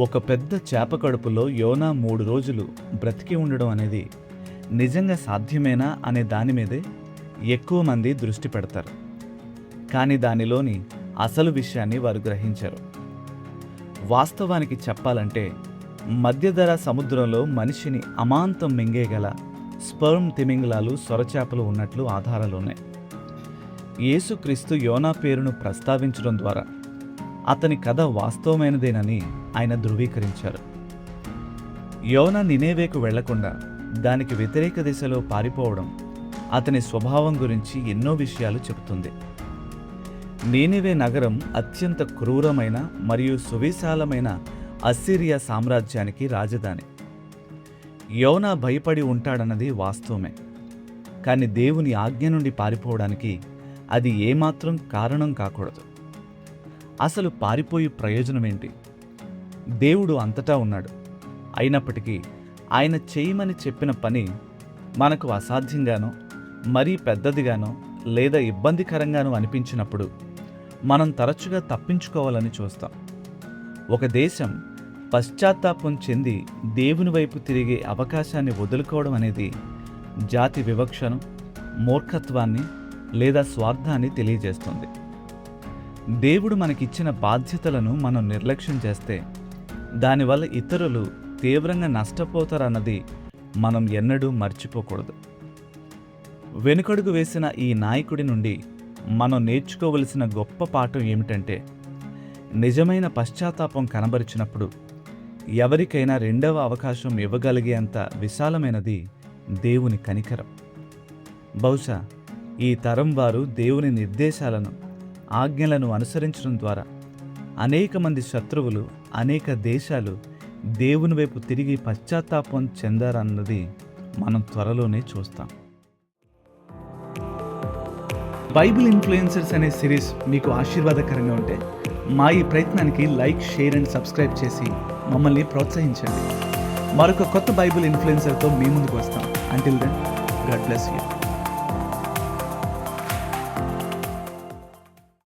ఒక పెద్ద చేప కడుపులో యోనా 3 రోజులు బ్రతికి ఉండడం అనేది నిజంగా సాధ్యమేనా అనే దాని మీదే ఎక్కువ మంది దృష్టి పెడతారు. కానీ దానిలోని అసలు విషయాన్ని వారు గ్రహించరు. వాస్తవానికి చెప్పాలంటే మధ్యధరా సముద్రంలో మనిషిని అమాంతం మింగేగల స్పర్మ్ తిమింగలాలు, సొరచేపలు ఉన్నట్లు ఆధారాలున్నాయి. యేసుక్రీస్తు యోనా పేరును ప్రస్తావించడం ద్వారా అతని కథ వాస్తవమైనదేనని ఆయన ధృవీకరించారు. యోనా నినేవేకు వెళ్లకుండా దానికి వ్యతిరేక దిశలో పారిపోవడం అతని స్వభావం గురించి ఎన్నో విషయాలు చెబుతుంది. నీనివే నగరం అత్యంత క్రూరమైన మరియు సువిశాలమైన అస్సిరియా సామ్రాజ్యానికి రాజధాని. యోనా భయపడి ఉంటాడన్నది వాస్తవమే. కానీ దేవుని ఆజ్ఞ నుండి పారిపోవడానికి అది ఏమాత్రం కారణం కాకూడదు. అసలు పారిపోయి ప్రయోజనమేంటి? దేవుడు అంతటా ఉన్నాడు. అయినప్పటికీ ఆయన చేయమని చెప్పిన పని మనకు అసాధ్యంగానో, మరీ పెద్దదిగానో లేదా ఇబ్బందికరంగానో అనిపించినప్పుడు మనం తరచుగా తప్పించుకోవాలని చూస్తాం. ఒక దేశం పశ్చాత్తాపం చెంది దేవుని వైపు తిరిగే అవకాశాన్ని వదులుకోవడం అనేది జాతి వివక్షను, మూర్ఖత్వాన్ని లేదా స్వార్థాన్ని తెలియజేస్తుంది. దేవుడు మనకిచ్చిన బాధ్యతలను మనం నిర్లక్ష్యం చేస్తే దానివల్ల ఇతరులు తీవ్రంగా నష్టపోతారన్నది మనం ఎన్నడూ మర్చిపోకూడదు. వెనుకడుగు వేసిన ఈ నాయకుడి నుండి మనం నేర్చుకోవలసిన గొప్ప పాఠం ఏమిటంటే, నిజమైన పశ్చాత్తాపం కనబరిచినప్పుడు ఎవరికైనా రెండవ అవకాశం ఇవ్వగలిగేంత విశాలమైనది దేవుని కనికరం. బహుశా ఈ తరం వారు దేవుని నిర్దేశాలను, ఆజ్ఞలను అనుసరించడం ద్వారా అనేక మంది శత్రువులు, అనేక దేశాలు దేవుని వైపు తిరిగి పశ్చాత్తాపం చెందారన్నది మనం త్వరలోనే చూస్తాం. బైబిల్ ఇన్ఫ్లుయెన్సర్స్ అనే సిరీస్ మీకు ఆశీర్వాదకరంగా ఉంటే మా ఈ ప్రయత్నానికి లైక్, షేర్ అండ్ సబ్స్క్రైబ్ చేసి మమ్మల్ని ప్రోత్సహించండి. మరొక కొత్త బైబిల్ ఇన్ఫ్లుయెన్సర్తో మీ ముందుకు వస్తాం. Until then, God bless you.